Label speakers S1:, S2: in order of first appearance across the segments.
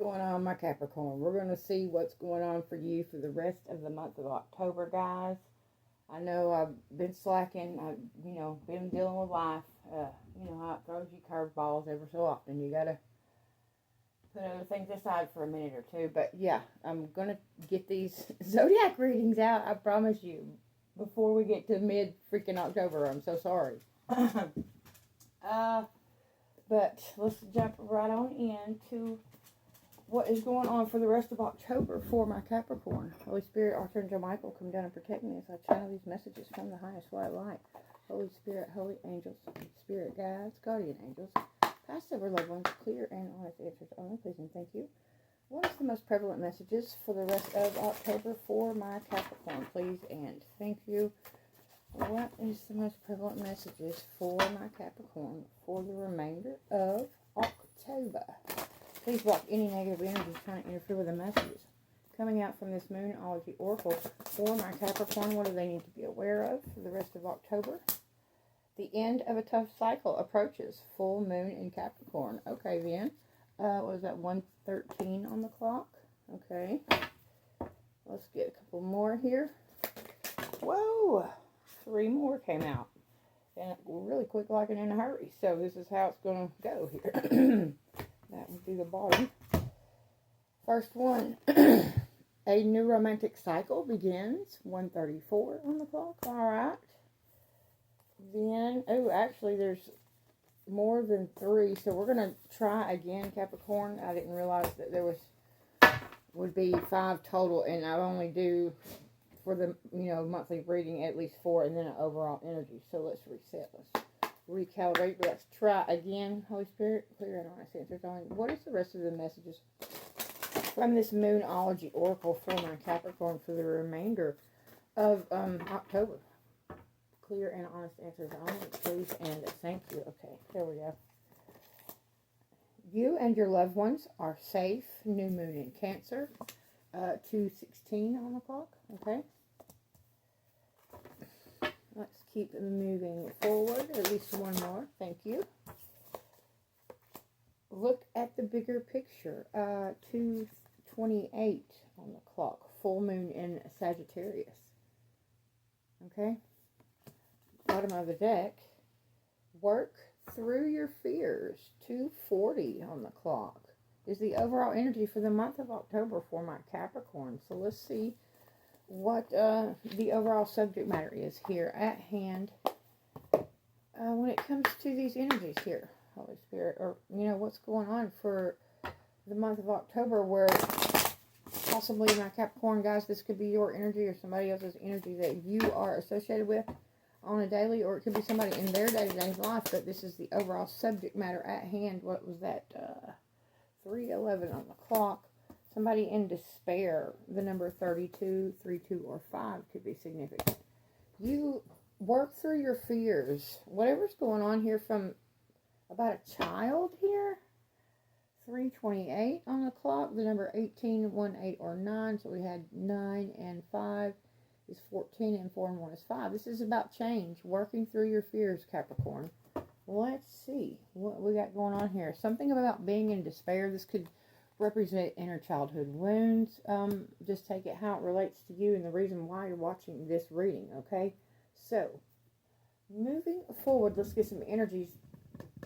S1: going on, my Capricorn? We're going to see what's going on for you for the rest of the month of October, guys. I know I've been slacking. I've, been dealing with life. How it throws you curveballs every so often. You got to put other things aside for a minute or two. But, yeah, I'm going to get these zodiac readings out, I promise you, before we get to mid-freaking October. I'm so sorry. But let's jump right on into what is going on for the rest of October for my Capricorn. Holy Spirit, Archangel Michael, come down and protect me as I channel these messages from the highest white light. Holy Spirit, holy angels, spirit guides, guardian angels, past over loved ones, clear and honest answers only, please and thank you. What is the most prevalent messages for the rest of October for my Capricorn, please and thank you. What is the most prevalent messages for my Capricorn for the remainder of October? Please block any negative energies trying to interfere with the messages coming out from this Moonology Oracle for my Capricorn. What do they need to be aware of for the rest of October? The end of a tough cycle approaches. Full moon in Capricorn. Okay, then. What was that? 1:13 on the clock. Okay. Let's get a couple more here. Whoa! 3 more came out. And really quick, like and in a hurry. So this is how it's going to go here. That would be the bottom. First one. A new romantic cycle begins. 1:34 on the clock. Alright. Then, actually there's more than 3. So we're going to try again, Capricorn. I didn't realize that there would be 5 total. And I only do, for the, monthly reading, at least 4. And then an overall energy. So let's reset. Let's recalibrate. Let's try again. Holy Spirit, clear and honest answers only. What is the rest of the messages from this Moonology Oracle for my Capricorn for the remainder of October? Clear and honest answers only, please and thank you. Okay, there we go. You and your loved ones are safe. New moon in Cancer. 2:16 on the clock. Okay. Let's keep moving forward. At least one more. Thank you. Look at the bigger picture. 2:28 on the clock. Full moon in Sagittarius. Okay. Bottom of the deck. Work through your fears. 2:40 on the clock is the overall energy for the month of October for my Capricorn. So let's see what the overall subject matter is here at hand when it comes to these energies here, Holy Spirit, or what's going on for the month of October, where possibly, my Capricorn guys, this could be your energy or somebody else's energy that you are associated with on a daily, or it could be somebody in their day-to-day life, but this is the overall subject matter at hand. What was that? 3:11 on the clock. Somebody in despair. The number 32, 32, or 5 could be significant. You work through your fears. Whatever's going on here from about a child here. 3:28 on the clock. The number 18, 1, 8, or 9. So we had 9 and 5 is 14, and 4 and 1 is 5. This is about change. Working through your fears, Capricorn. Let's see what we got going on here. Something about being in despair. This could represent inner childhood wounds. Just take it how it relates to you and the reason why you're watching this reading, okay? So, moving forward, let's get some energies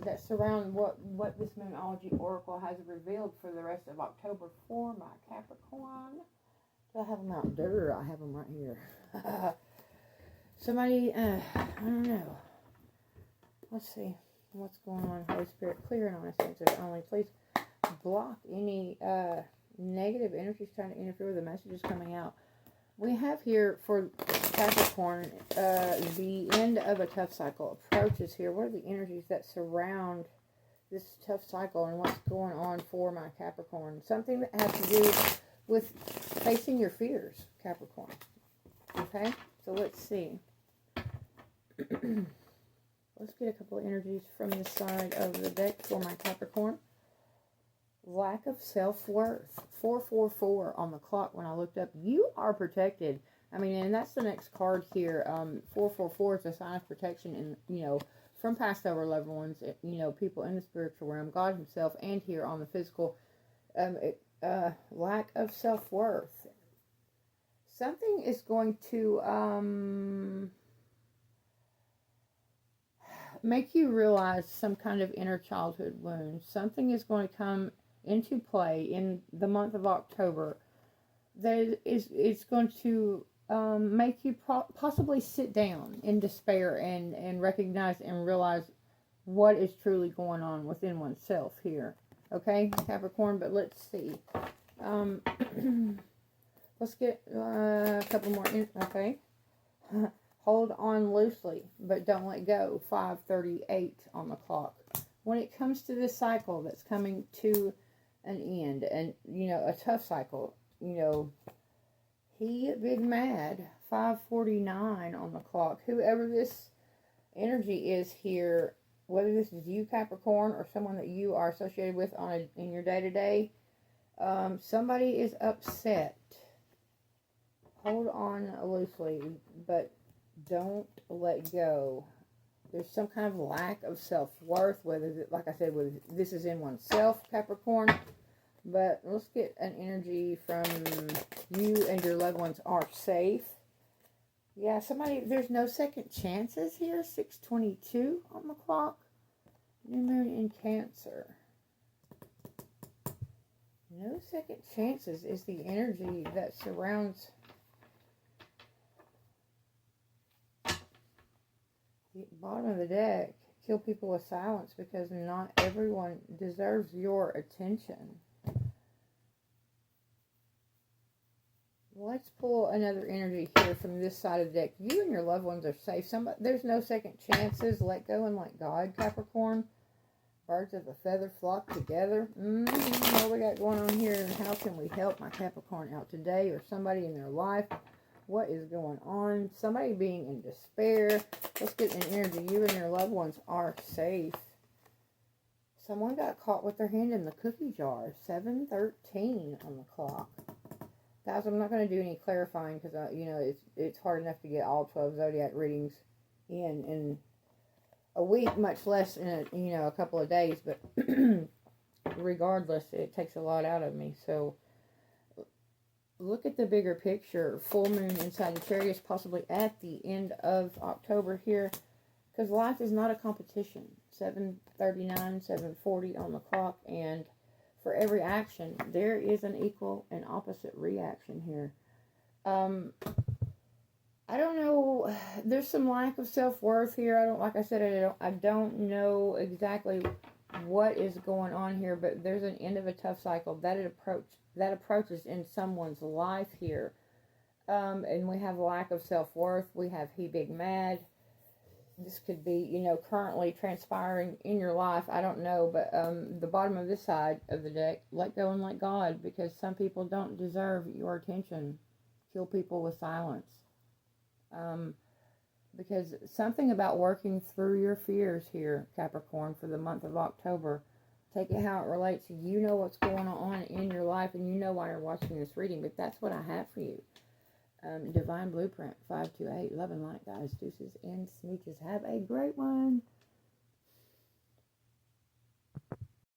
S1: that surround what this Moonology Oracle has revealed for the rest of October for my Capricorn. Do I have them out there? I have them right here. Somebody, I don't know. Let's see what's going on. Holy Spirit, clear and honest answers only, please. Block any negative energies trying to interfere with the messages coming out. We have here for Capricorn, the end of a tough cycle approaches here. What are the energies that surround this tough cycle and what's going on for my Capricorn? Something that has to do with facing your fears, Capricorn. Okay, so let's see. Let's get a couple of energies from the side of the deck for my Capricorn. Lack of self-worth. 444 on the clock when I looked up. You are protected. I mean, and that's the next card here. 444 is a sign of protection and, from past over loved ones, people in the spiritual realm, God himself, and here on the physical. lack of self-worth. Something is going to make you realize some kind of inner childhood wound. Something is going to come into play in the month of October that it's going to make you possibly sit down in despair and recognize and realize what is truly going on within oneself here. Okay, Capricorn, but let's see. Let's get a couple more. Okay. Hold on loosely, but don't let go. 5:38 on the clock. When it comes to this cycle that's coming to an end, and, you know, a tough cycle, you know, he big mad. 5:49 on the clock. Whoever this energy is here, whether this is you, Capricorn, or someone that you are associated with in your day-to-day, somebody is upset. Hold on loosely, but don't let go. There's some kind of lack of self-worth, whether, like I said, whether this is in oneself, Capricorn. But let's get an energy from you and your loved ones are safe. Yeah, somebody, there's no second chances here. 6:22 on the clock. New moon in Cancer. No second chances is the energy that surrounds the bottom of the deck. Kill people with silence, because not everyone deserves your attention. Let's pull another energy here from this side of the deck. You and your loved ones are safe. There's no second chances. Let go and let God, Capricorn. Birds of a feather flock together. What we got going on here, and how can we help my Capricorn out today, or somebody in their life? What is going on? Somebody being in despair. Let's get an energy. You and your loved ones are safe. Someone got caught with their hand in the cookie jar. 7:13 on the clock. Guys, I'm not going to do any clarifying, because, you know, it's hard enough to get all 12 zodiac readings in a week, much less in a couple of days. But regardless, it takes a lot out of me. So look at the bigger picture. Full moon in Sagittarius, possibly at the end of October here, because life is not a competition. 7:39, 7:40 on the clock, and for every action, there is an equal and opposite reaction here. I don't know. There's some lack of self-worth here. Like I said, I don't know exactly what is going on here, but there's an end of a tough cycle that approaches in someone's life here. And we have lack of self-worth. We have he big mad. This could be, you know, currently transpiring in your life. I don't know, but the bottom of this side of the deck, let go and let God, because some people don't deserve your attention. Kill people with silence. Because something about working through your fears here, Capricorn, for the month of October. Take it how it relates. You know what's going on in your life, and you know why you're watching this reading, but that's what I have for you. Divine Blueprint, 528. Love and light, guys. Deuces and smooches. Have a great one.